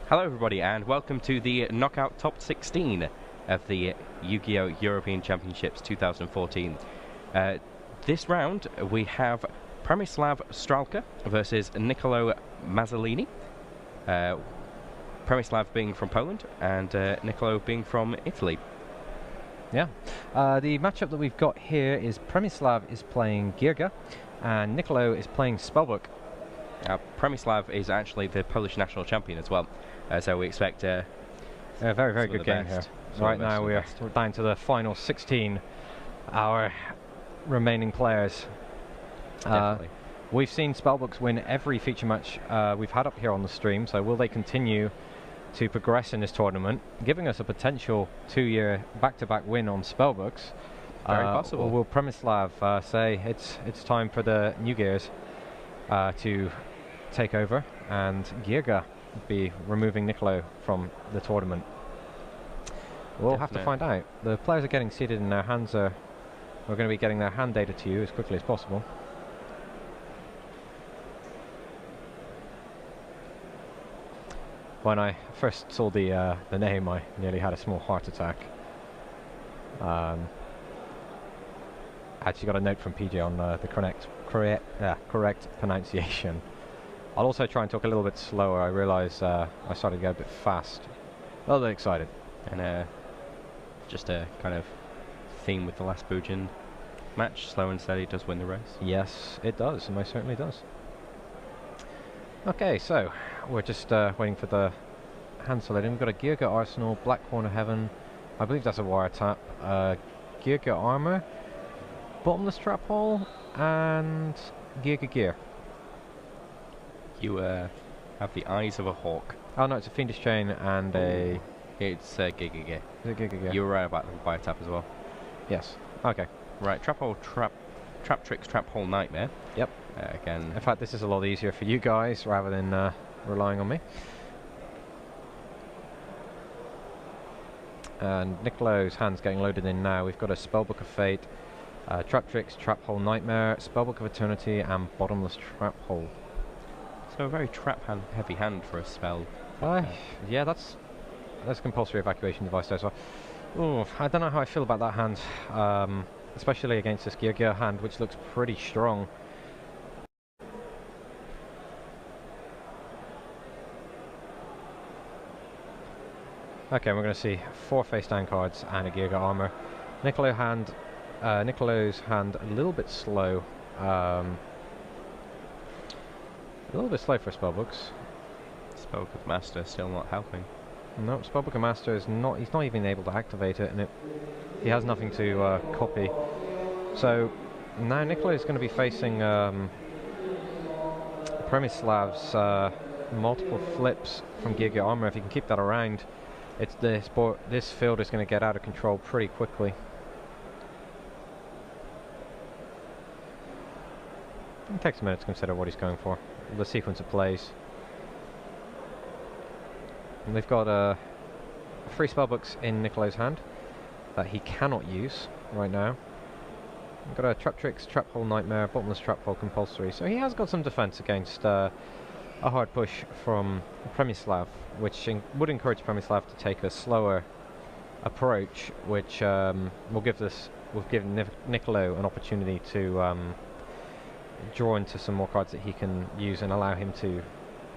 Hello everybody and welcome to the knockout top 16 of the Yugioh European Championships 2014. This round we have Przemyslaw Strzalka versus Miccolo Mazzoleni. Przemyslav being from Poland and Miccolo being from Italy. Yeah, the matchup that we've got here is Przemyslav is playing Geargia and Miccolo is playing Spellbook. Przemyslav is actually the Polish national champion as well, so we expect a very, very good game here. Right now we're down to the final 16, our remaining players. We've seen Spellbooks win every feature match we've had up here on the stream, so will they continue to progress in this tournament, giving us a potential 2-year back-to-back win on Spellbooks? Very possible. Or will Przemyslav say it's time for the new gears to take over and Geargia be removing Miccolo from the tournament? We'll have to find out. The players are getting seated and their hands are... We're going to be getting their hand data to you as quickly as possible. When I first saw the name, I nearly had a small heart attack. Actually got a note from PJ on the correct pronunciation. I'll also try and talk a little bit slower. I realise I started to get a bit fast. A little bit excited. And just a kind of theme with the last Bujin match, slow and steady does win the race. Yes, it does. It most certainly does. Okay, so we're just waiting for the hand selecting. We've got a Geargia Arsenal, Black Corner Heaven. I believe that's a wire tap. Geargia Armor, Bottomless Trap Hole, and Geargia Gear. You have the eyes of a hawk. Oh no, it's a Fiendish Chain and a... It's Geargia Gear. Is it Geargia Gear? You were right about the wire tap as well. Yes. Okay. Right, Trap Hole, Trap Tricks, Trap Hole Nightmare. Yep. Again. In fact, this is a lot easier for you guys rather than relying on me. And Miccolo's hand's getting loaded in now. We've got a Spellbook of Fate, Trap Tricks, Trap Hole Nightmare, Spellbook of Eternity, and Bottomless Trap Hole. So a very heavy hand for a spell. Yeah, that's compulsory evacuation device there as well. Ooh, I don't know how I feel about that hand, especially against this Geargia hand, which looks pretty strong. Okay, we're going to see 4 face down cards and a Geargia armor. Miccolo's hand a little bit slow. A little bit slow for Spellbooks. Spellbook of Master still not helping. No, Spellbook of Master is not. He's not even able to activate it, and he has nothing to copy. So now Miccolo is going to be facing Przemyslav's multiple flips from Geargia armor. If he can keep that around, this field is going to get out of control pretty quickly. It takes a minute to consider what he's going for, the sequence of plays. And they've got 3 Spellbooks in Miccolo's hand that he cannot use right now. We've got a Trap Tricks, Trap Hole Nightmare, Bottomless Trap Hole compulsory. So he has got some defense against a hard push from Przemyslav, which would encourage Przemyslav to take a slower approach, which will give Miccolo an opportunity to draw into some more cards that he can use and allow him to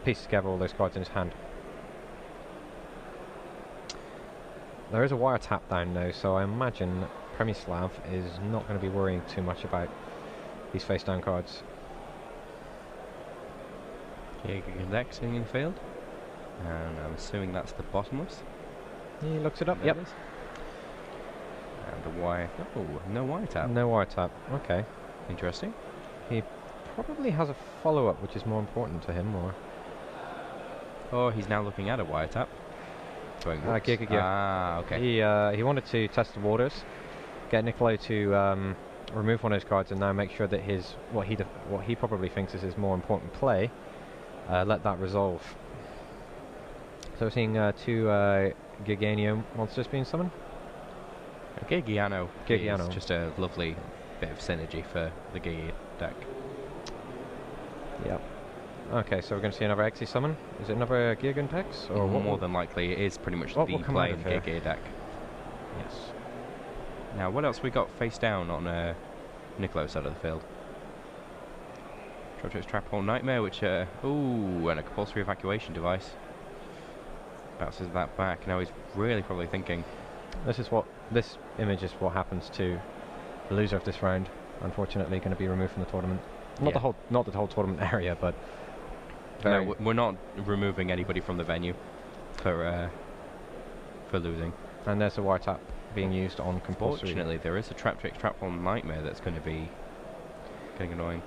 piece together all those cards in his hand. There is a wire tap down though, so I imagine Przemyslav is not going to be worrying too much about these face down cards. Geargia Indexing in field, and I'm assuming that's the bottomless. He looks it up. There Yep. it is. And the wire. Oh, no wire tap. No wire tap. Okay. Interesting. He probably has a follow-up, which is more important to him, or... Oh, he's now looking at a wire tap. Geargia Gear. Ah, okay. He wanted to test the waters, get Miccolo to remove one of those cards, and now make sure that what he probably thinks is his more important play, let that resolve. So we're seeing 2 Geargiano monsters being summoned. Geargiano is Geargiano. just a lovely bit of synergy for the Geargia deck. Yep. Okay, so we're going to see another Xe summon. Is it another Geargia X? Or more than likely, it is pretty much the play in Geargia deck. Yes. Now, what else we got face down on Miccolo's side of the field? Traptrix Trap Hole Nightmare, which, ooh, and a compulsory evacuation device. Bounces that back. Now he's really probably thinking. This image is what happens to the loser of this round. Unfortunately, going to be removed from the tournament. Not the whole tournament area, but. No, we're not removing anybody from the venue for losing. And there's a wiretap being used on compulsory. Fortunately, there is a Traptrix Trap Hole Nightmare that's going to be getting annoying.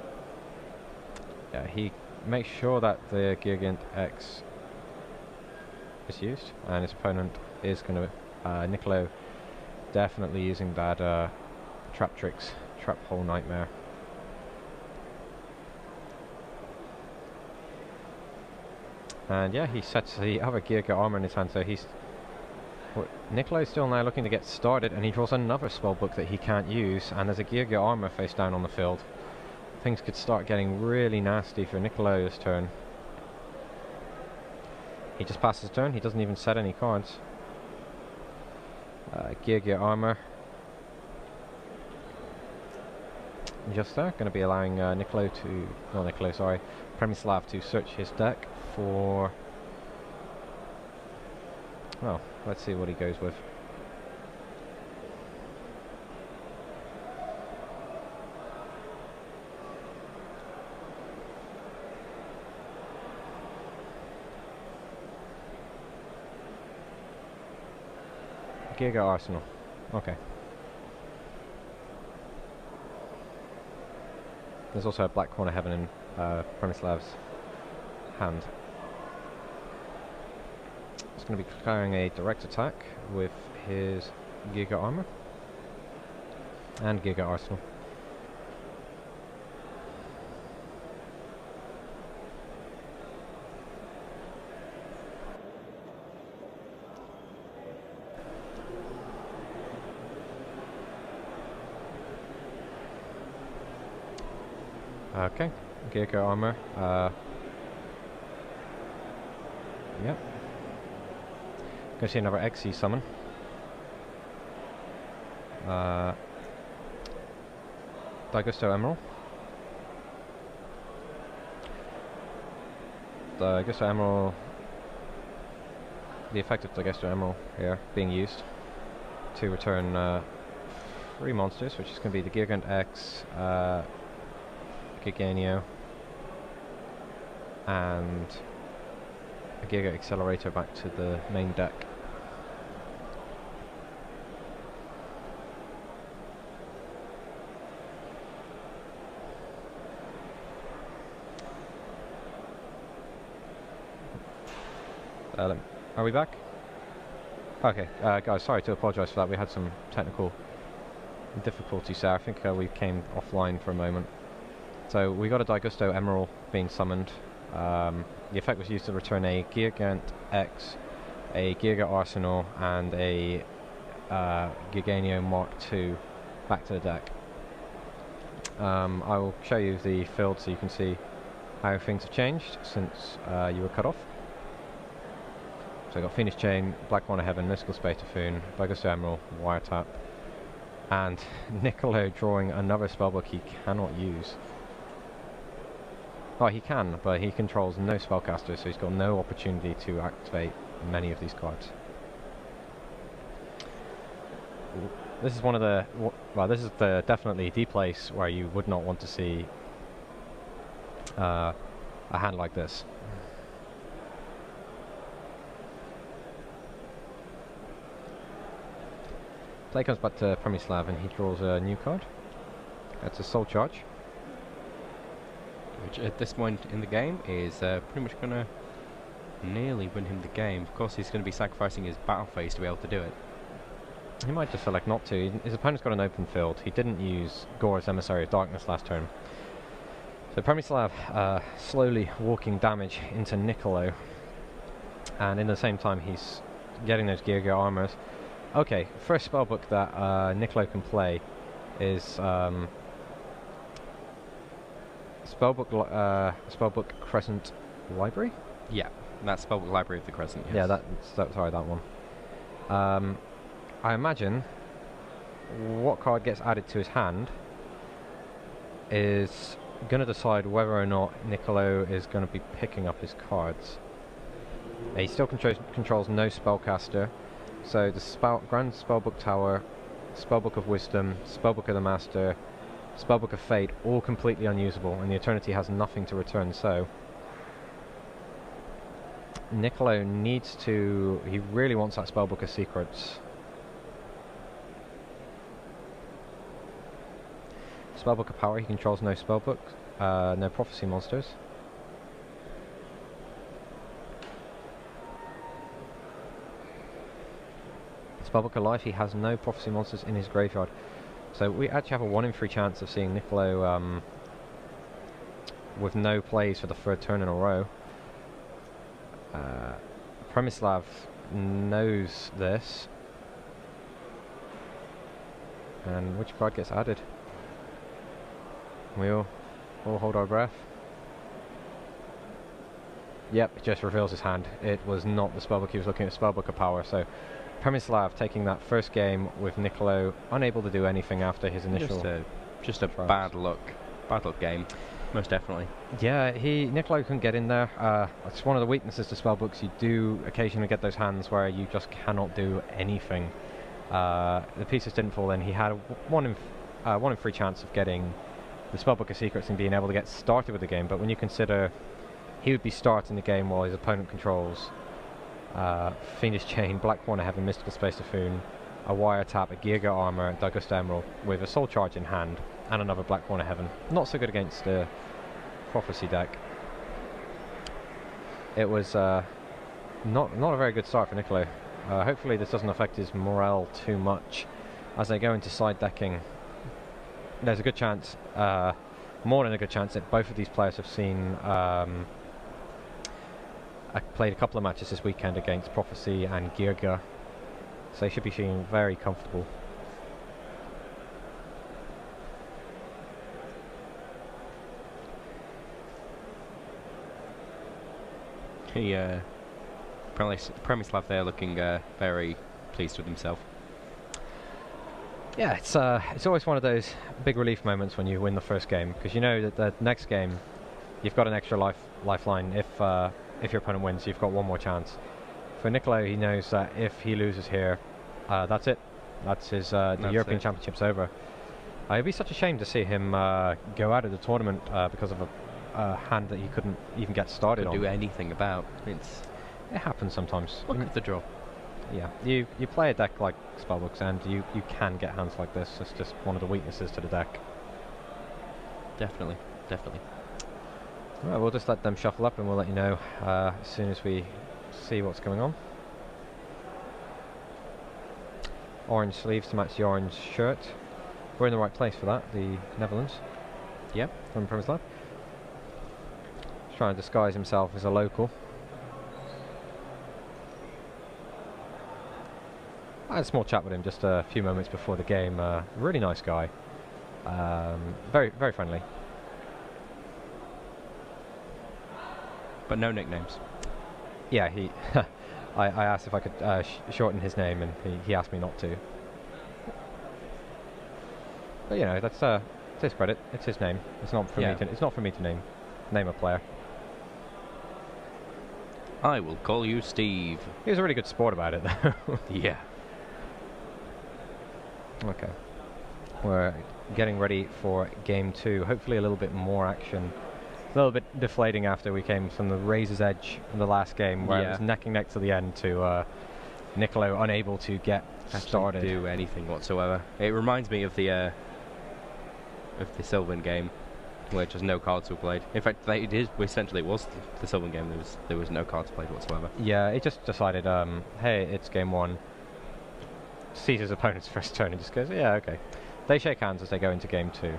Yeah, he makes sure that the Geargia X is used, and his opponent is going to Miccolo definitely using that Traptrix Trap Hole Nightmare. And yeah, he sets the other Geargia armor in his hand, so he's... Miccolo's still now looking to get started, and he draws another spellbook that he can't use, and there's a Geargia armor face down on the field. Things could start getting really nasty for Miccolo's turn. He just passes his turn, he doesn't even set any cards. Geargia armor. Just there, going to be allowing Przemyslav to search his deck for... Well, let's see what he goes with. Geargia Arsenal. Okay. There's also a Black Corner Heaven in Przemyslav's hand. He's going to be carrying a direct attack with his Geargia armor and Geargia Arsenal. Okay, Geargia armor. Yep. Gonna see another Xe summon. Daigusto Emerald. Daigusto Emerald. The effect of Daigusto Emerald here being used to return 3 monsters, which is going to be the Geargia X, Yugioh, and a Geargia Accelerator back to the main deck. Are we back? Okay, guys, sorry to apologise for that. We had some technical difficulties there. I think we came offline for a moment. So we got a Daigusto Emerald being summoned. The effect was used to return a Geargia X, a Geargia Arsenal, and a Yugioh Mark II back to the deck. I will show you the field so you can see how things have changed since you were cut off. So I got Phoenix Chain, Black Corner Heaven, Mystical Spade Typhoon, Daigusto Emerald, Wiretap, and Miccolo drawing another spellbook he cannot use. Well, he can, but he controls no spellcasters, so he's got no opportunity to activate many of these cards. This is one of the... well, this is definitely the place where you would not want to see a hand like this. Play comes back to Przemyslav and he draws a new card. That's a Soul Charge. Which at this point in the game is pretty much going to nearly win him the game. Of course, he's going to be sacrificing his battle phase to be able to do it. He might just select not to. His opponent's got an open field. He didn't use Gore's Emissary of Darkness last turn. So Przemyslav slowly walking damage into Miccolo. And in the same time, he's getting those Geargia armors. Okay, first spellbook that Miccolo can play is Spellbook Crescent Library. Yeah, that's Spellbook Library of the Crescent. Yes. Yeah, sorry, that one. I imagine what card gets added to his hand is going to decide whether or not Miccolo is going to be picking up his cards. He still controls no spellcaster, so the Grand Spellbook Tower, Spellbook of Wisdom, Spellbook of the Master, Spellbook of Fate, all completely unusable, and the Eternity has nothing to return, so Miccolo needs to... he really wants that Spellbook of Secrets. Spellbook of Power, he controls no spellbook, no prophecy monsters. Spellbook of Life, he has no prophecy monsters in his graveyard. So we actually have a 1 in 3 chance of seeing Miccolo with no plays for the 3rd turn in a row. Przemyslav knows this. And which card gets added? We all hold our breath. Yep, it just reveals his hand. It was not the spellbook, he was looking at Spellbook of Power. So Przemyslav taking that first game with Miccolo, unable to do anything after his initial... Just a bad luck game, most definitely. Yeah, Miccolo couldn't get in there. It's one of the weaknesses to spellbooks. You do occasionally get those hands where you just cannot do anything. The pieces didn't fall in. He had a 1 in 3 chance of getting the Spellbook of Secrets and being able to get started with the game, but when you consider he would be starting the game while his opponent controls Fiendish Chain, Black Corner Heaven, Mystical Space Typhoon, a Wiretap, a Geargia Armor, Dagusta Emerald, with a Soul Charge in hand, and another Black Corner Heaven. Not so good against the Prophecy deck. It was not a very good start for Miccolo. Hopefully this doesn't affect his morale too much as they go into side decking. There's a good chance, more than a good chance, that both of these players have seen played a couple of matches this weekend against Prophecy and Geargia, so they should be feeling very comfortable. Przemyslav there looking very pleased with himself. Yeah, it's always one of those big relief moments when you win the first game, because you know that the next game you've got an extra lifeline. If your opponent wins, you've got one more chance. For Miccolo, he knows that if he loses here, that's it. That's his the European Championship's over. It'd be such a shame to see him go out of the tournament because of a hand that he couldn't even get started on. Do anything about. It happens sometimes. Look at the draw. Yeah, you play a deck like Spellbooks and you can get hands like this. It's just one of the weaknesses to the deck. Definitely. Right, we'll just let them shuffle up and we'll let you know as soon as we see what's going on. Orange sleeves to match the orange shirt. We're in the right place for that, the Netherlands. Yep. From Przemyslav. He's trying to disguise himself as a local. I had a small chat with him just a few moments before the game. Really nice guy. Very, very friendly. But no nicknames. Yeah, I asked if I could shorten his name, and he asked me not to. But you know, that's to his credit. It's his name. It's not for me. It's not for me to name a player. I will call you Steve. He was a really good sport about it, though. Yeah. Okay. We're getting ready for game 2. Hopefully a little bit more action. A little bit deflating after we came from the razor's edge in the last game, where it was neck and neck to the end, to Miccolo unable to get started. Do anything whatsoever. It reminds me of the Sylvan game, where just no cards were played. In fact, essentially it was the Sylvan game. There was no cards played whatsoever. Yeah, it just decided, hey, it's game 1. Sees his opponent's first turn and just goes, yeah, okay. They shake hands as they go into game 2.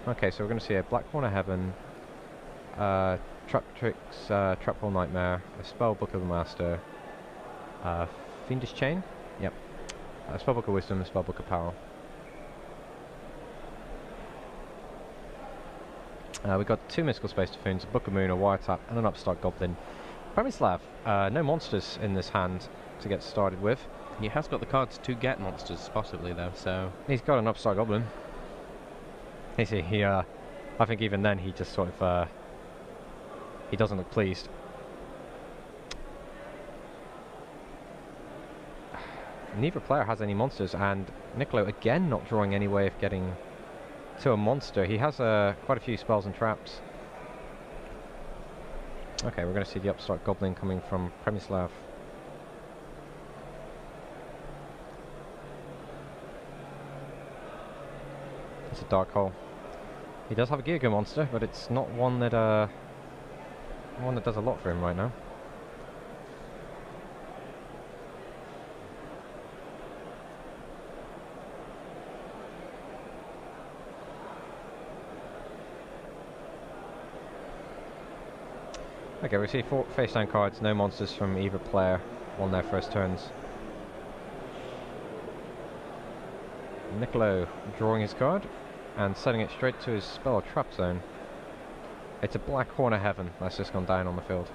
Okay, so we're going to see a Black Corner Heaven, Trap Tricks, Trap Hole Nightmare, a Spell Book of the Master, Fiendish Chain. Yep. Spellbook of Wisdom, Spellbook of Power. We've got 2 Mystical Space Typhoons, a Book of Moon, a Wiretap, and an Upstart Goblin. Przemyslav, no monsters in this hand to get started with. He has got the cards to get monsters, possibly, though, so... He's got an Upstart Goblin. You see, I think even then he just sort of... he doesn't look pleased. Neither player has any monsters, and Miccolo again not drawing any way of getting to a monster. He has quite a few spells and traps. Okay, we're going to see the Upstart Goblin coming from Przemyslav. It's a Dark Hole. He does have a Geargia monster, but it's not one that does a lot for him right now. Okay, we see 4 face down cards, no monsters from either player on their first turns. Miccolo drawing his card and setting it straight to his spell or trap zone. It's a Black Horn of Heaven that's just gone down on the field.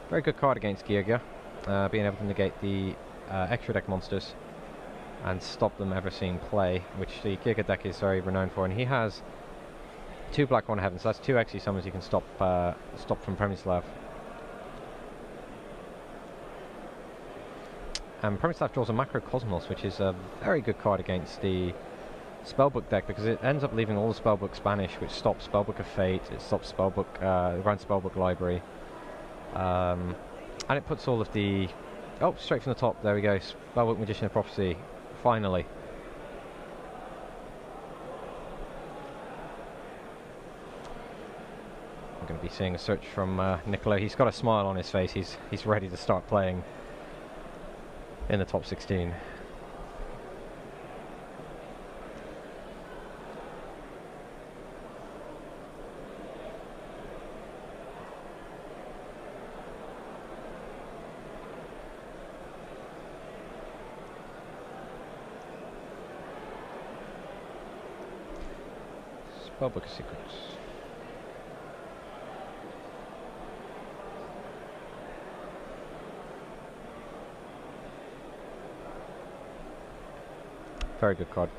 Very good card against Geargia, being able to negate the extra deck monsters and stop them ever seeing play, which the Geargia deck is very renowned for, and he has 2 Black Horn of Heaven, so that's 2 Xe summons you can stop from Przemyslav. And Przemyslav draws a Macrocosmos, which is a very good card against the Spellbook deck, because it ends up leaving all the Spellbooks banished, which stops Spellbook of Fate, it stops Spellbook, Grand Spellbook Library, and it puts all of the... Oh, straight from the top, there we go, Spellbook Magician of Prophecy, finally. I'm going to be seeing a search from Miccolo. He's got a smile on his face, he's ready to start playing in the top 16. Spellbook of Secrets. Very good card.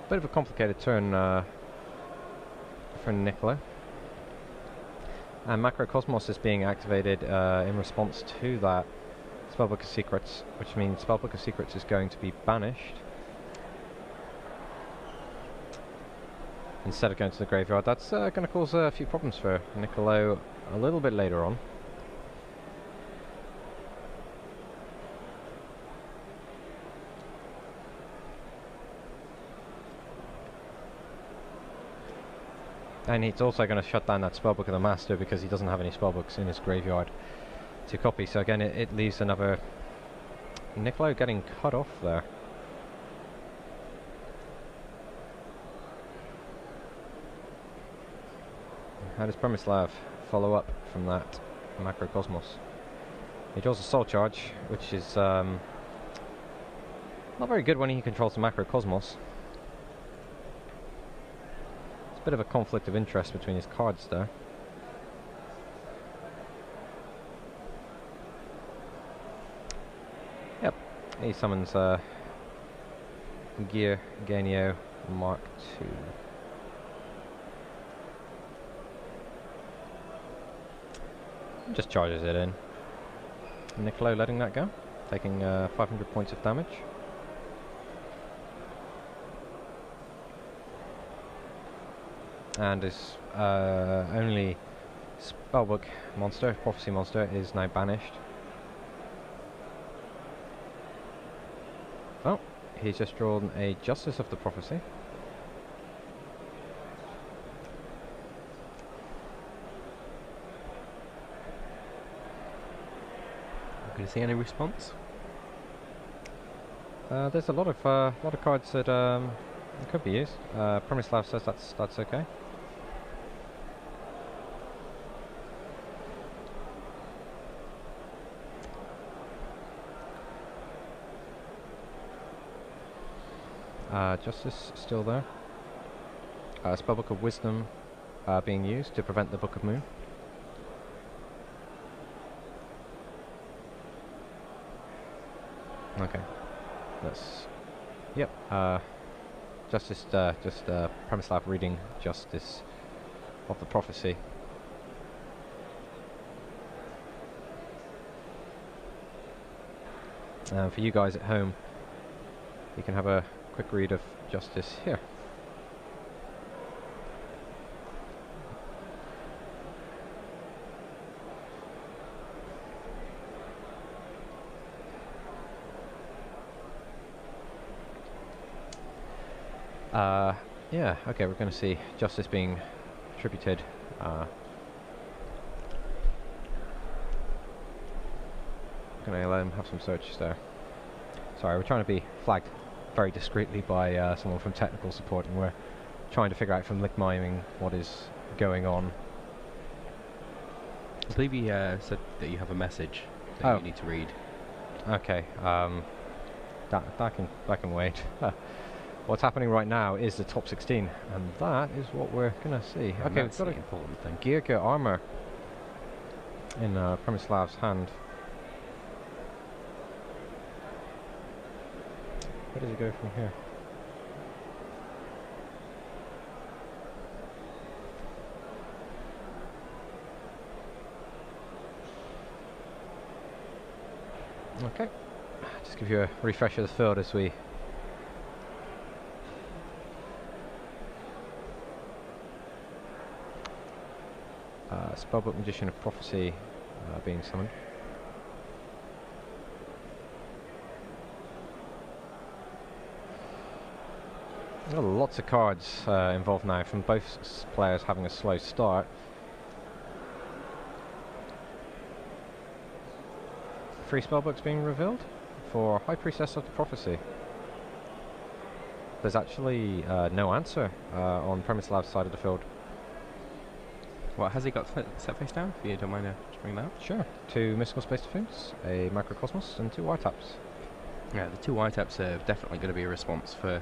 Bit of a complicated turn for Miccolo. And Macrocosmos is being activated in response to that Spellbook of Secrets, which means Spellbook of Secrets is going to be banished instead of going to the graveyard. That's going to cause a few problems for Miccolo a little bit later on. And he's also going to shut down that Spellbook of the Master because he doesn't have any spellbooks in his graveyard to copy. So again, it leaves another Miccolo getting cut off there. How does Przemyslav follow up from that Macrocosmos? He draws a Soul Charge, which is not very good when he controls the Macrocosmos. It's a bit of a conflict of interest between his cards there. Yep, he summons Yugioh Mark II. Just charges it in. Miccolo letting that go, taking 500 points of damage. And his only spellbook monster, prophecy monster, is now banished. Oh, he's just drawn a Justice of the Prophecy. Going to see any response? There's a lot of cards that could be used. Przemyslav says that's okay. Justice still there. Spellbook of Wisdom being used to prevent the Book of Moon. Okay. That's... Yep. Justice, just Przemyslav reading Justice of the Prophecy. For you guys at home, you can have a quick read of Justice here. Yeah, okay, we're going to see Justice being attributed. Going to let him have some searches there. Sorry, we're trying to be flagged very discreetly by someone from technical support, and we're trying to figure out from lick miming what is going on. I believe he said that you have a message that you need to read. Okay, that can wait. What's happening right now is the top 16, and that is what we're gonna see. And okay, we've got an important thing. Geargia armor in Przemyslav's hand. Where does he go from here? Okay, just give you a refresh of the field as we Spellbook Magician of Prophecy being summoned. There are lots of cards involved now, from both players having a slow start. Three spellbooks being revealed for High Priestess of the Prophecy. There's actually no answer on Przemyslav's side of the field. What has he got set face down? If you don't mind just bring that up. Sure. 2 Mystical Space Defense, a Macrocosmos, and 2 Wiretaps. Yeah, the 2 Wiretaps are definitely going to be a response for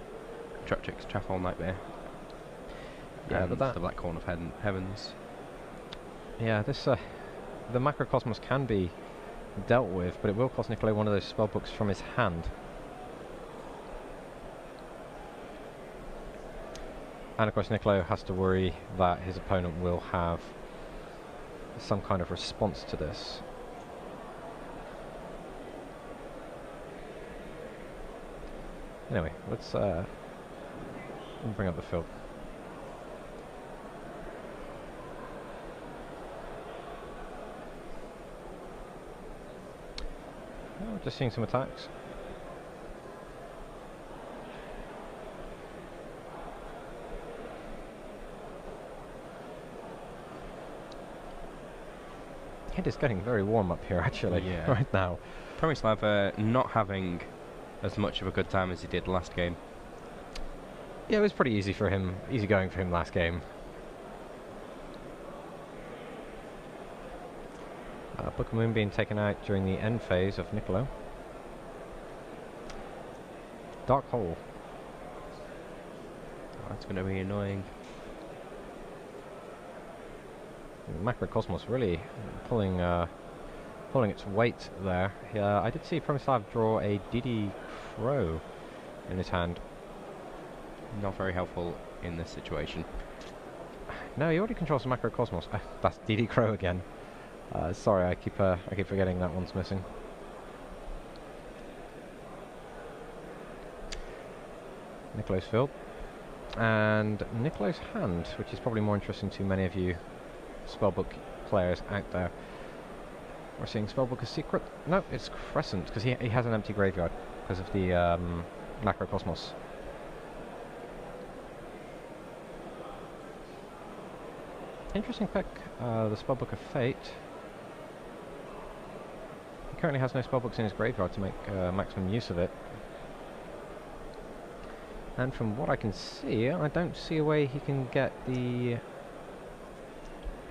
Traptrix, Trapple Nightmare. Yeah, but that the Black Corn of Heavens. Yeah, this the Macrocosmos can be dealt with, but it will cost Miccolo one of those spellbooks from his hand. And of course Miccolo has to worry that his opponent will have some kind of response to this. Anyway, let's bring up the field. Oh, just seeing some attacks. It is getting very warm up here, actually, right now. Przemyslav not having as much of a good time as he did last game. Yeah, it was pretty easy for him, easy going for him last game. Book of Moon being taken out during the end phase of Miccolo. Dark Hole. Oh, that's going to be annoying. Macrocosmos really pulling its weight there. I did see Przemyslav draw a DD Crow in his hand. Not very helpful in this situation. No, he already controls the Macrocosmos. That's DD Crow again. Sorry, I keep forgetting that one's missing. Miccolo's field. And Miccolo's hand, which is probably more interesting to many of you spellbook players out there. We're seeing Spellbook as Secret. No, it's Crescent, because he has an empty graveyard because of the Macrocosmos. Interesting pick, the Spellbook of Fate. currently has no spellbooks in his graveyard to make maximum use of it. And from what I can see, I don't see a way he can get the...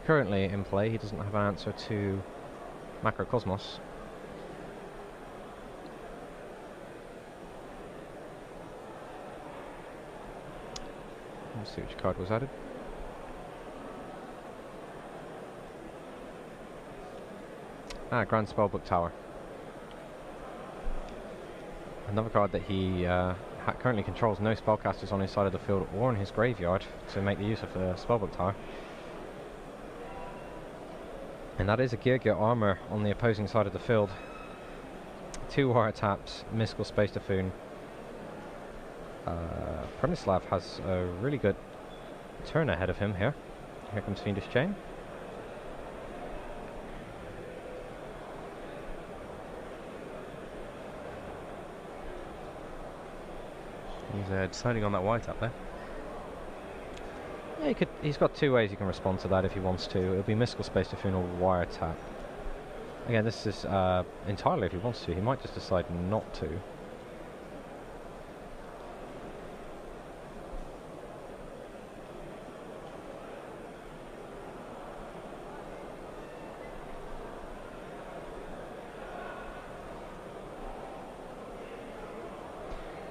Currently in play, he doesn't have an answer to Macrocosmos. Let's see which card was added. Grand Spellbook Tower. Another card that he currently controls no spellcasters on his side of the field or in his graveyard to make the use of the Spellbook Tower. And that is a Geargia armor on the opposing side of the field. 2 wiretaps, Mystical Space Typhoon. Przemyslav has a really good turn ahead of him here. Here comes Fiendish Chain. He's deciding on that white-up there. Yeah, he's got 2 ways he can respond to that if he wants to. It'll be Mystical Space Typhoon or Wiretap. Again, this is entirely if he wants to. He might just decide not to.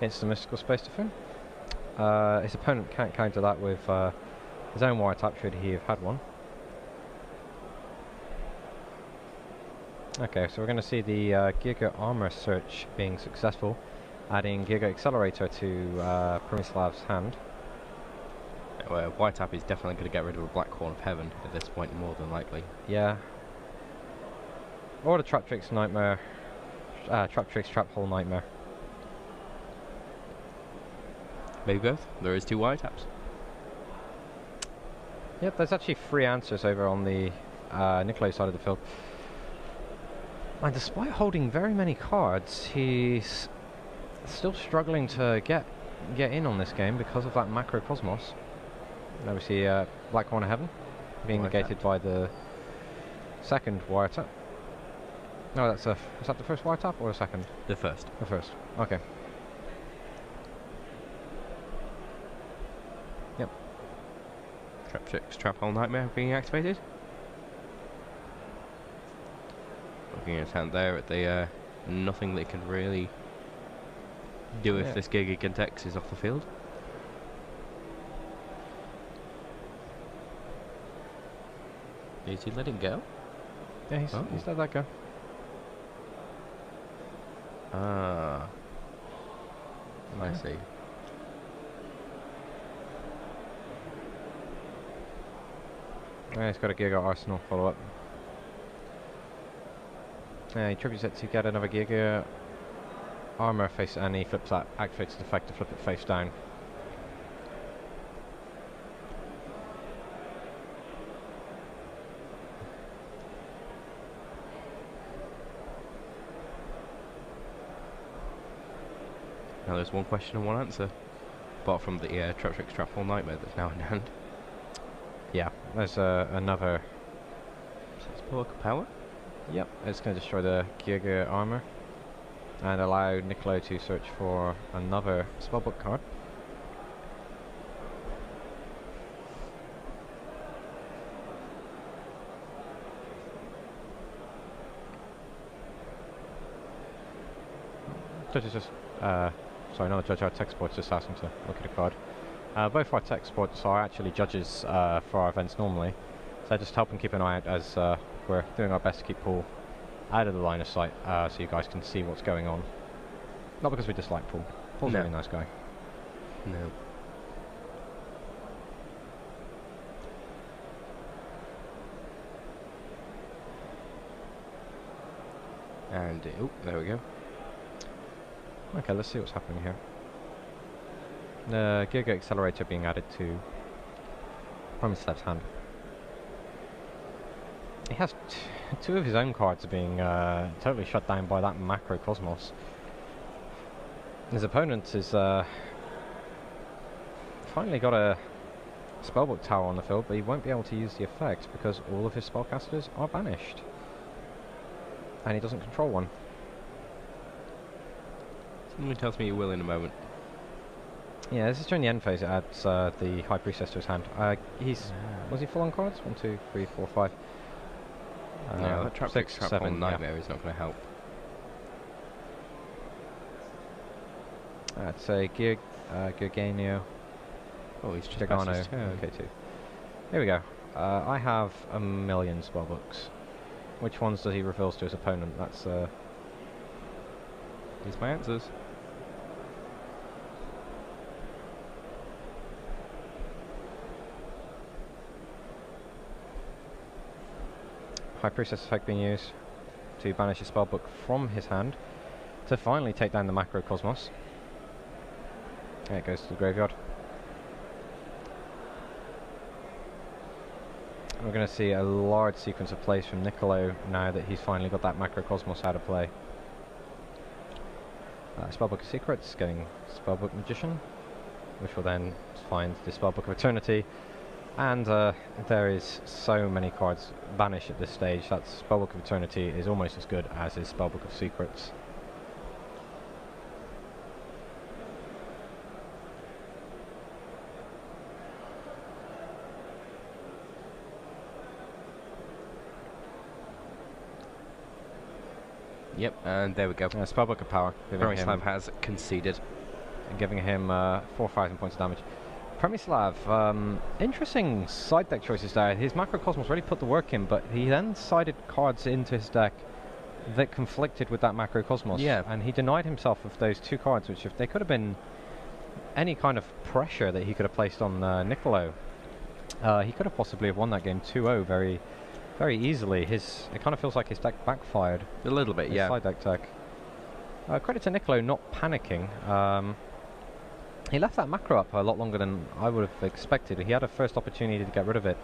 It's the Mystical Space Typhoon. His opponent can't counter that with his own Wiretap should he have had one. Okay, so we're going to see the Geargia Armor search being successful, adding Geargia Accelerator to Przemyslav's hand. Well, White-Tap is definitely going to get rid of a Black Horn of Heaven at this point, more than likely. Yeah. Or the Trap-Trix Nightmare, Trap-Trix Trap-Hole Nightmare. Maybe both. There is 2 White-Taps. Yep, there's actually 3 answers over on the Miccolo side of the field. And despite holding very many cards, he's still struggling to get in on this game because of that Macrocosmos. And obviously, Black Horn of Heaven being negated by the second Wiretap. No, is that the first Wiretap or the second? The first. The first. Okay. Yep. Trap-Trix Trap-Hole Nightmare being activated. Looking at his hand there at the nothing they can really do if this Geargia Gentex is off the field. Is he letting go? Yeah, he's let that go. Ah, okay. I see. Yeah, he's got a Geargia Arsenal follow-up. Yeah, he tributes it to get another Geargia Armor face, and he flips that, activates the effect to flip it face down. Now there's one question and one answer, apart from the Trap-Trix Trap-Hole Nightmare that's now in hand. Yeah, there's another... Spark Power? Yep, it's going to destroy the Geargia Armor and allow Miccolo to search for another spellbook card. Judge is just... sorry, another judge, our tech sports just asking to look at a card. Both our tech sports are actually judges for our events normally, so just help them keep an eye out as we're doing our best to keep Paul out of the line of sight so you guys can see what's going on. Not because we dislike Paul. Paul's a really nice guy. No. And, oh, there we go. Okay, let's see what's happening here. The Geargia Accelerator being added to Przemyslav's hand. He has 2 of his own cards being totally shut down by that Macrocosmos. His opponent is finally got a Spellbook Tower on the field, but he won't be able to use the effect because all of his spellcasters are banished. and he doesn't control one. Something tells me he will in a moment. Yeah, this is during the end phase. It adds the High Priestess to his hand. Was he full on cards? 1, 2, 3, 4, 5. No, that trap 6, trap 7. nightmare is not going to help. I'd say Geargia. Oh, he's just Dragano. passed his turn. Okay, 2. Here we go. I have a million spellbooks. Which ones does he reveals to his opponent? That's Here's my answers. High Priestess effect being used to banish a spellbook from his hand to finally take down the Macrocosmos. There it goes to the graveyard. And we're going to see a large sequence of plays from Miccolo now that he's finally got that Macrocosmos out of play. Spellbook of Secrets, getting Spellbook Magician, which will then find the Spellbook of Eternity. And there is so many cards banished at this stage that Spellbook of Eternity is almost as good as his Spellbook of Secrets. Yep, and there we go. Spellbook of Power. Przemyslav has conceded. And giving him 4,000 points of damage. Przemyslav, interesting side deck choices there. His Macrocosmos really put the work in, but he then sided cards into his deck that conflicted with that Macrocosmos. Yeah. And he denied himself of those 2 cards, which if they could have been any kind of pressure that he could have placed on Miccolo, he could have possibly have won that game 2-0 very, very easily. It kind of feels like his deck backfired. A little bit, His yeah. side deck tech. Credit to Miccolo not panicking. He left that macro up a lot longer than I would have expected. He had a first opportunity to get rid of it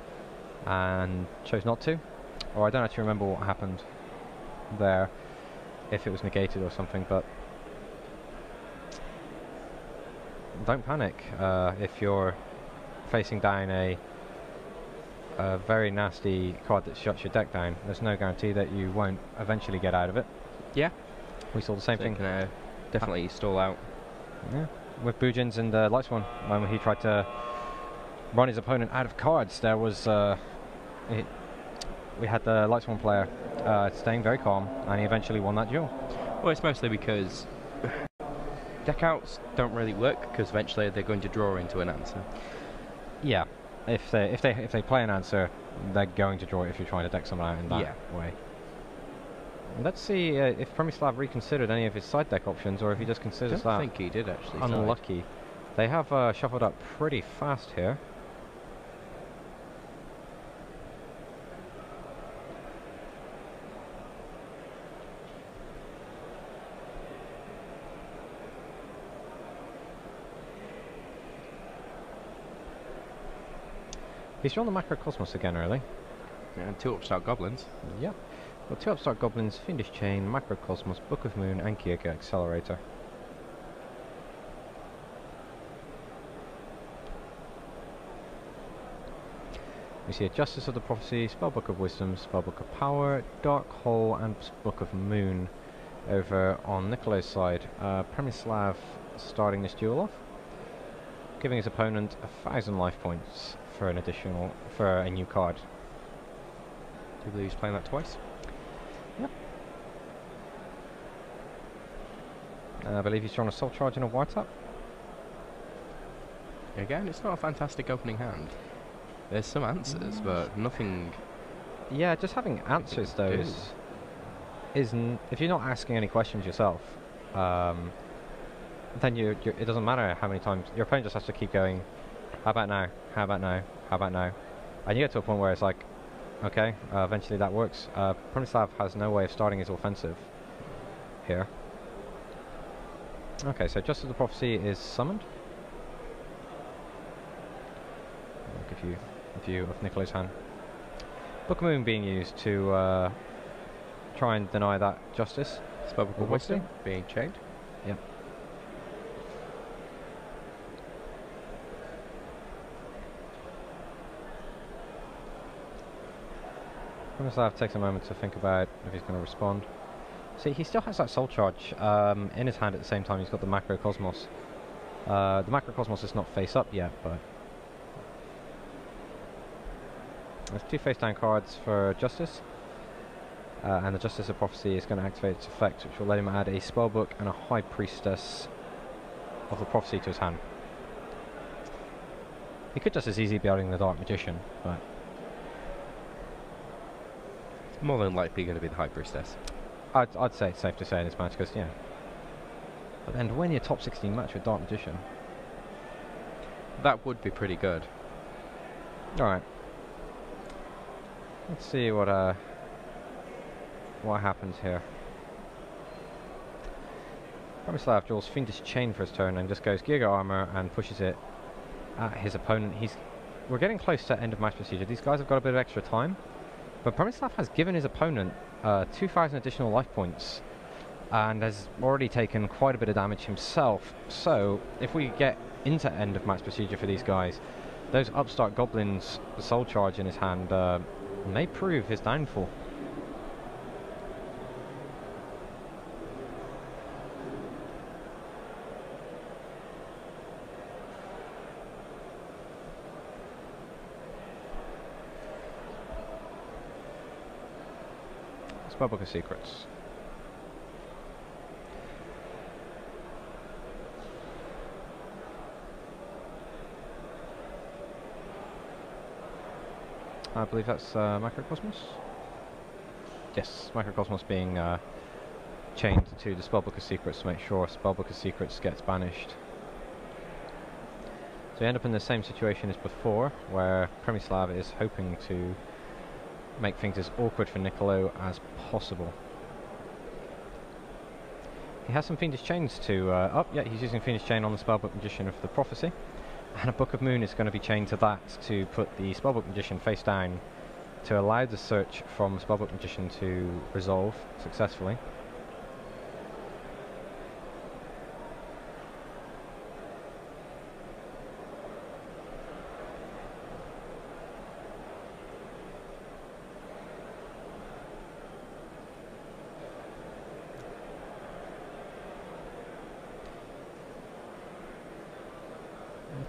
and chose not to. Or I don't actually remember what happened there, if it was negated or something, but don't panic if you're facing down a very nasty card that shuts your deck down. There's no guarantee that you won't eventually get out of it. Yeah. We saw the same thing. Definitely stall out. Yeah. With Bujins and Lightsworn, when he tried to run his opponent out of cards, there was we had the Lightsworn player staying very calm, and he eventually won that duel. Well, it's mostly because deck outs don't really work, because eventually they're going to draw into an answer. Yeah, if they play an answer, they're going to draw it if you're trying to deck someone out in that way. Let's see if Przemyslav reconsidered any of his side deck options, or if he just considers that. I don't think he did actually. Unlucky. They have shuffled up pretty fast here. He's drawn the Macrocosmos again early. Yeah, and 2 upstart goblins. Yep. Got 2 upstart goblins, Fiendish Chain, Macrocosmos, Book of Moon, and Geargia Accelerator. We see a Justice of the Prophecy, Spellbook of Wisdom, Spellbook of Power, Dark Hole, and Book of Moon over on Miccolo's side. Przemyslav starting this duel off, giving his opponent 1,000 life points for a new card. Do you believe he's playing that twice? Yep. I believe he's drawn a Soul Charge and a Wiretap. Again, it's not a fantastic opening hand. There's some answers, but nothing. Yeah, just having answers though isn't. If you're not asking any questions yourself, then it doesn't matter how many times your opponent just has to keep going. How about now? How about now? How about now? And you get to a point where it's like, okay, eventually that works. Przemyslav has no way of starting his offensive here. Okay, so Justice of the Prophecy is summoned. I'll give you a view of Miccolo's hand. Book of Moon being used to try and deny that Justice. Spellbook of Wisdom being chained. Yep. Przemyslav takes a moment to think about if he's going to respond. See, he still has that Soul Charge in his hand at the same time he's got the Macrocosmos. The Macrocosmos is not face up yet, but there's 2 face down cards for Justice, and the Justice of Prophecy is going to activate its effect, which will let him add a Spellbook and a High Priestess of the Prophecy to his hand. He could just as easily be adding the Dark Magician, but it's more than likely going to be the High Priestess. I'd say it's safe to say in this match, because, yeah. But then to win your top 16 match with Dark Magician, that would be pretty good. Alright. Let's see what happens here. Przemyslav draws Fiendish Chain for his turn and just goes Geargia Armor and pushes it at his opponent. We're getting close to end of match procedure. These guys have got a bit of extra time, but Przemyslav has given his opponent 2,000 additional life points and has already taken quite a bit of damage himself. So if we get into end of match procedure for these guys, those upstart goblins, the Soul Charge in his hand, may prove his downfall. Spellbook of Secrets. I believe that's Macrocosmos. Yes, Macrocosmos being chained to the Spellbook of Secrets to make sure Spellbook of Secrets gets banished. So we end up in the same situation as before, where Przemyslav is hoping to make things as awkward for Miccolo as possible. He has some Fiendish Chains to yeah, he's using Fiendish Chain on the Spellbook Magician of the Prophecy, and a Book of Moon is going to be chained to that to put the Spellbook Magician face down to allow the search from Spellbook Magician to resolve successfully.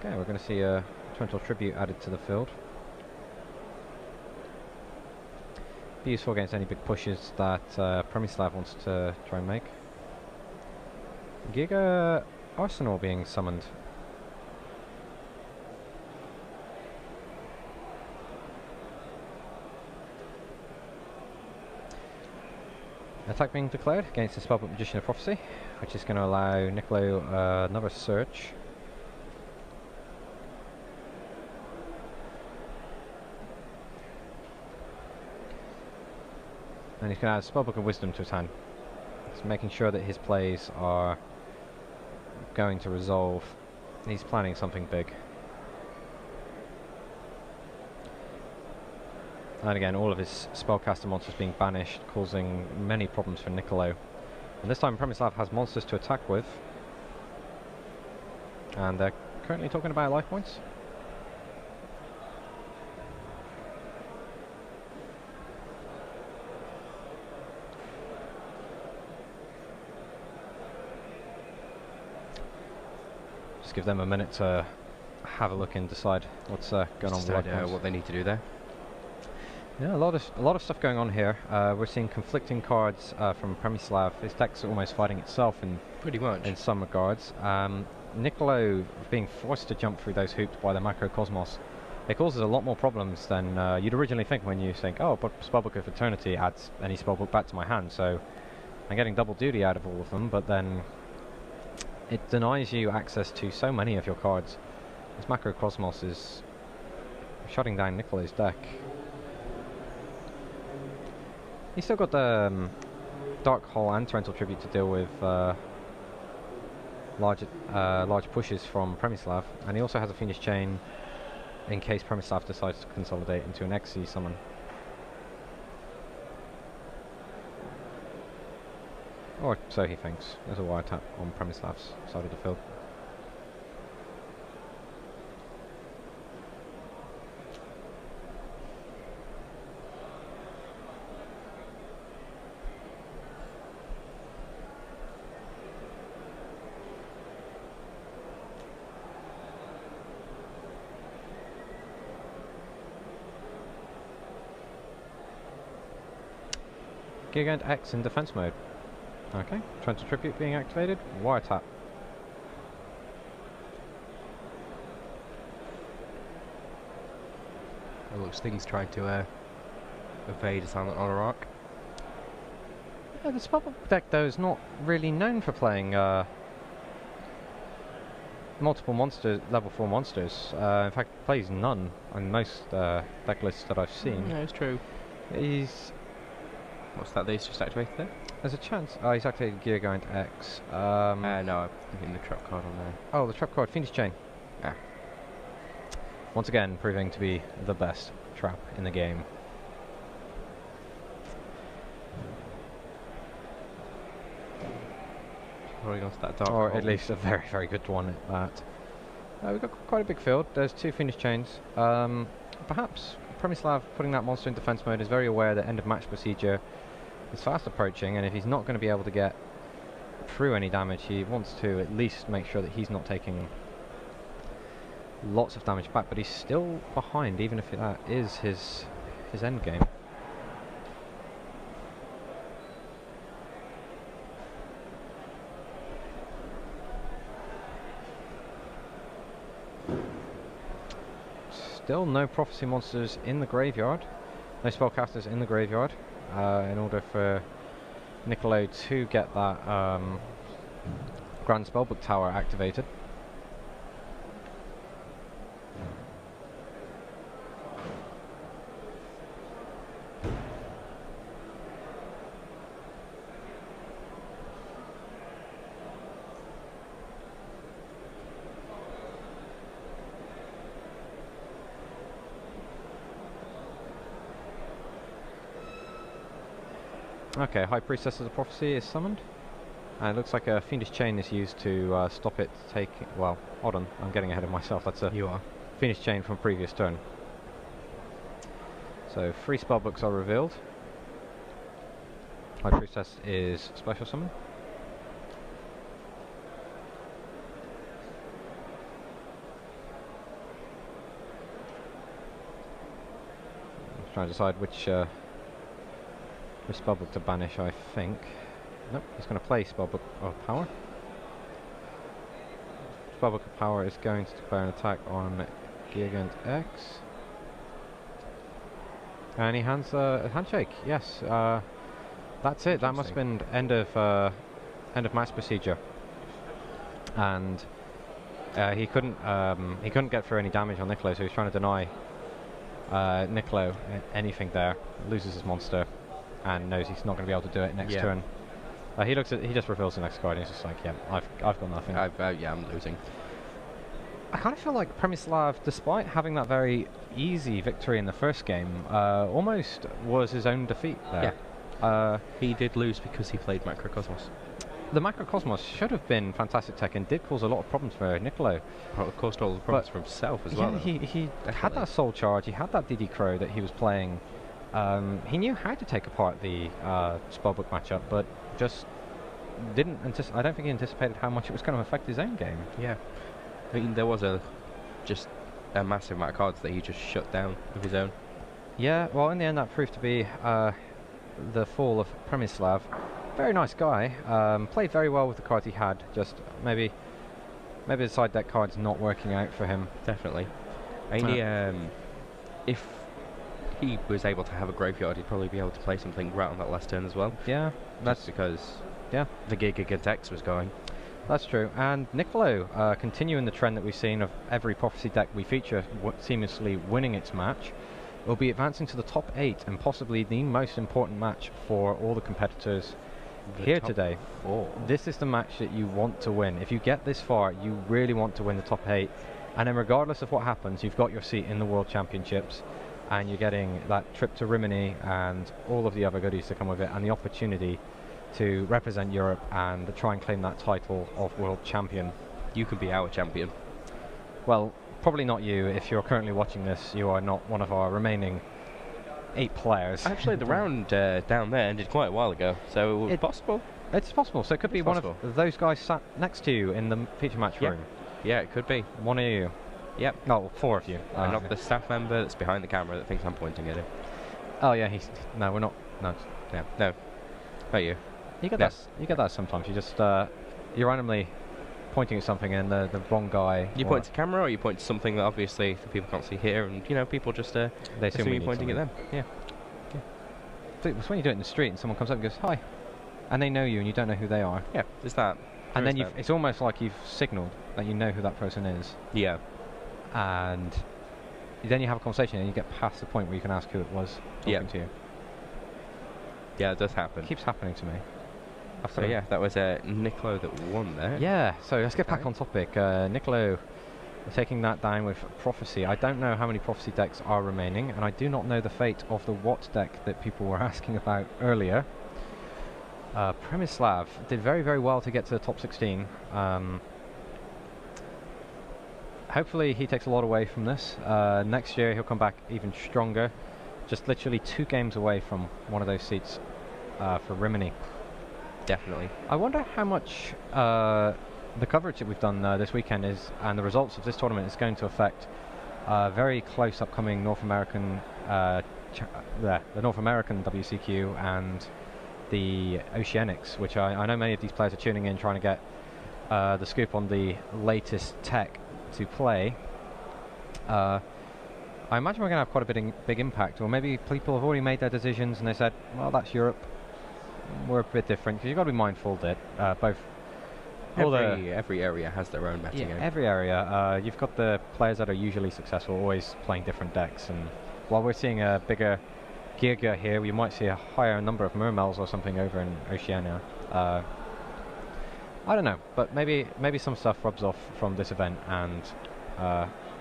Okay, we're going to see a Torrential Tribute added to the field. Be useful against any big pushes that Przemyslav wants to try and make. Giga Arsenal being summoned. Attack being declared against the Spellbook Magician of Prophecy, which is going to allow Miccolo another search. And he's going to add Spellbook of Wisdom to his hand. He's making sure that his plays are going to resolve. He's planning something big. And again, all of his spellcaster monsters being banished, causing many problems for Miccolo. And this time Przemyslav has monsters to attack with. And they're currently talking about life points. Just give them a minute to have a look and decide what's going on with what they need to do there. Yeah, a lot of stuff going on here. We're seeing conflicting cards from Przemyslav. His deck's almost fighting itself in pretty much in some regards. Miccolo being forced to jump through those hoops by the Macrocosmos. It causes a lot more problems than you'd originally think when you think, oh, but Spellbook of Eternity adds any spellbook back to my hand, so I'm getting double duty out of all of them, but then it denies you access to so many of your cards. This Macrocosmos is shutting down Miccolo's deck. He's still got the Dark-Hole and Torrential Tribute to deal with large pushes from Przemyslav, and he also has a Fiendish Chain in case Przemyslav decides to consolidate into an XC summon. Or so he thinks. There's a wire tap on Przemyslav's side of the field. Geargia X in defense mode. Okay, Trent Tribute being activated. Wiretap. It looks things trying to evade a silent honor arc. Yeah, the Spellbook deck though is not really known for playing multiple monsters, level 4 monsters. In fact, plays none on most deck lists that I've seen. Yeah, it's true. He's... What's that? He's just activated there? There's a chance. Oh, he's activated Geargia X. No, I'm hitting the trap card on there. Oh, the trap card, Fiendish Chain. Ah. Once again, proving to be the best trap in the game. Rolling onto that dark Or hole. at least a very, very good one at that. We've got quite a big field. There's 2 Fiendish Chains. Perhaps Przemyslav putting that monster in defense mode is very aware that end of match procedure is fast approaching, and if he's not going to be able to get through any damage, he wants to at least make sure that he's not taking lots of damage back, but he's still behind, even if that is his end game. Still no prophecy monsters in the graveyard, no spellcasters in the graveyard, in order for Miccolo to get that Grand Spellbook Tower activated. Okay, High Priestess of the Prophecy is summoned. And it looks like a Fiendish Chain is used to stop it taking... Well, hold on, I'm getting ahead of myself. That's a You are. Fiendish Chain from previous turn. So 3 spellbooks are revealed. High Priestess is special summon. I'm trying to decide which spellbook to banish, I think. Nope, he's going to play Spellbook of Power. Spellbook of Power is going to declare an attack on Geargia X. And he hands a handshake, yes. That's it, that must have been end of match procedure. And he couldn't get through any damage on Miccolo, so he's trying to deny Miccolo anything there. Loses his monster and knows he's not going to be able to do it next turn. He just reveals the next card and he's just like, yeah, I've got nothing. Yeah, I'm losing. I kind of feel like Przemyslav, despite having that very easy victory in the first game, almost was his own defeat there. Yeah. He did lose because he played Macrocosmos. The Macrocosmos should have been fantastic tech and did cause a lot of problems for Miccolo. Well, it caused all the problems for himself as well. He had that Soul Charge, he had that DD Crow that he was playing. He knew how to take apart the spellbook matchup, but just didn't I don't think he anticipated how much it was going to affect his own game. Yeah. I mean, there was just a massive amount of cards that he just shut down of his own. Yeah, well, in the end that proved to be the fall of Przemyslav. Very nice guy, played very well with the cards he had, just maybe the side deck cards not working out for him. Definitely. I mean, if he was able to have a graveyard, he'd probably be able to play something right on that last turn as well. Yeah, that's because the Geargia X was going. That's true. And Miccolo, continuing the trend that we've seen of every Prophecy deck we feature seamlessly winning its match, will be advancing to the top 8 and possibly the most important match for all the competitors here today. 4. This is the match that you want to win. If you get this far, you really want to win the top 8. And then regardless of what happens, you've got your seat in the World Championships and you're getting that trip to Rimini and all of the other goodies that come with it and the opportunity to represent Europe and try and claim that title of World Champion. You could be our champion. Well, probably not you. If you're currently watching this, you are not one of our remaining 8 players. Actually, the round down there ended quite a while ago, so it's possible. It's possible. So it could be one of those guys sat next to you in the feature match room. Yeah, it could be. One of you. Yep. No, 4 of you. Not the staff member that's behind the camera that thinks I'm pointing at him. Oh yeah, no, we're not. No. Yeah, no. Oh, you? You get that. You get that sometimes. You just you're randomly pointing at something and the wrong guy. You point to camera, or you point to something that obviously the people can't see here, and you know people just they assume you're pointing at them. Yeah. It's when you do it in the street and someone comes up and goes hi, and they know you and you don't know who they are. Yeah. Is that? And then it's almost like you've signalled that you know who that person is. Yeah. And then you have a conversation and you get past the point where you can ask who it was talking to you. Yeah, it does happen. It keeps happening to me. So yeah, that was Miccolo that won there. Yeah, so let's get back on topic. Miccolo taking that down with Prophecy. I don't know how many Prophecy decks are remaining, and I do not know the fate of the Watt deck that people were asking about earlier. Przemyslav did very, very well to get to the top 16. Hopefully he takes a lot away from this. Next year he'll come back even stronger. Just literally 2 games away from one of those seats for Rimini. Definitely. I wonder how much the coverage that we've done this weekend is, and the results of this tournament is going to affect very close upcoming North American, the North American WCQ and the Oceanics, which I know many of these players are tuning in, trying to get the scoop on the latest tech to play. I imagine we're going to have quite a big impact, or maybe people have already made their decisions and they said, well, that's Europe. We're a bit different, because you've got to be mindful that every area has their own meta game. Every area. You've got the players that are usually successful, always playing different decks, and while we're seeing a bigger Geargia here, we might see a higher number of Mermels or something over in Oceania. I don't know, but maybe some stuff rubs off from this event and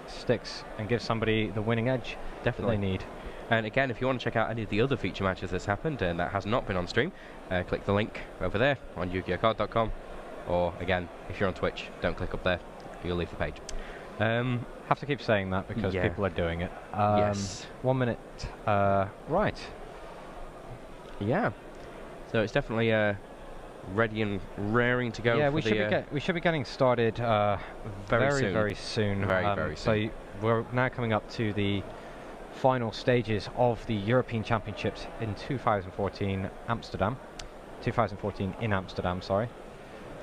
sticks and gives somebody the winning edge that they need. And again, if you want to check out any of the other feature matches that's happened and that has not been on stream, click the link over there on yugiohcard.com. Or again, if you're on Twitch, don't click up there, you'll leave the page. Have to keep saying that because people are doing it. Yes. 1 minute. Right. Yeah. So it's definitely ready and raring to go. Yeah, we should be getting started very soon. Very soon. So we're now coming up to the final stages of the European Championships in 2014 Amsterdam. 2014 in Amsterdam, sorry.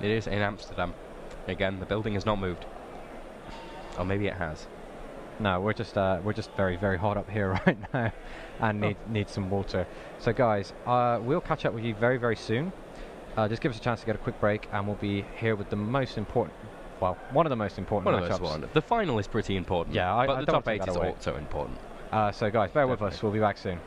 It is in Amsterdam. Again, the building has not moved. Or maybe it has. No, we're just very, very hot up here right now and need some water. So guys, we'll catch up with you very, very soon. Just give us a chance to get a quick break and we'll be here with the most important, well, one of the most important matchups. The final is pretty important. Yeah, but the top 8 is also important. So guys, bear with us. We'll be back soon.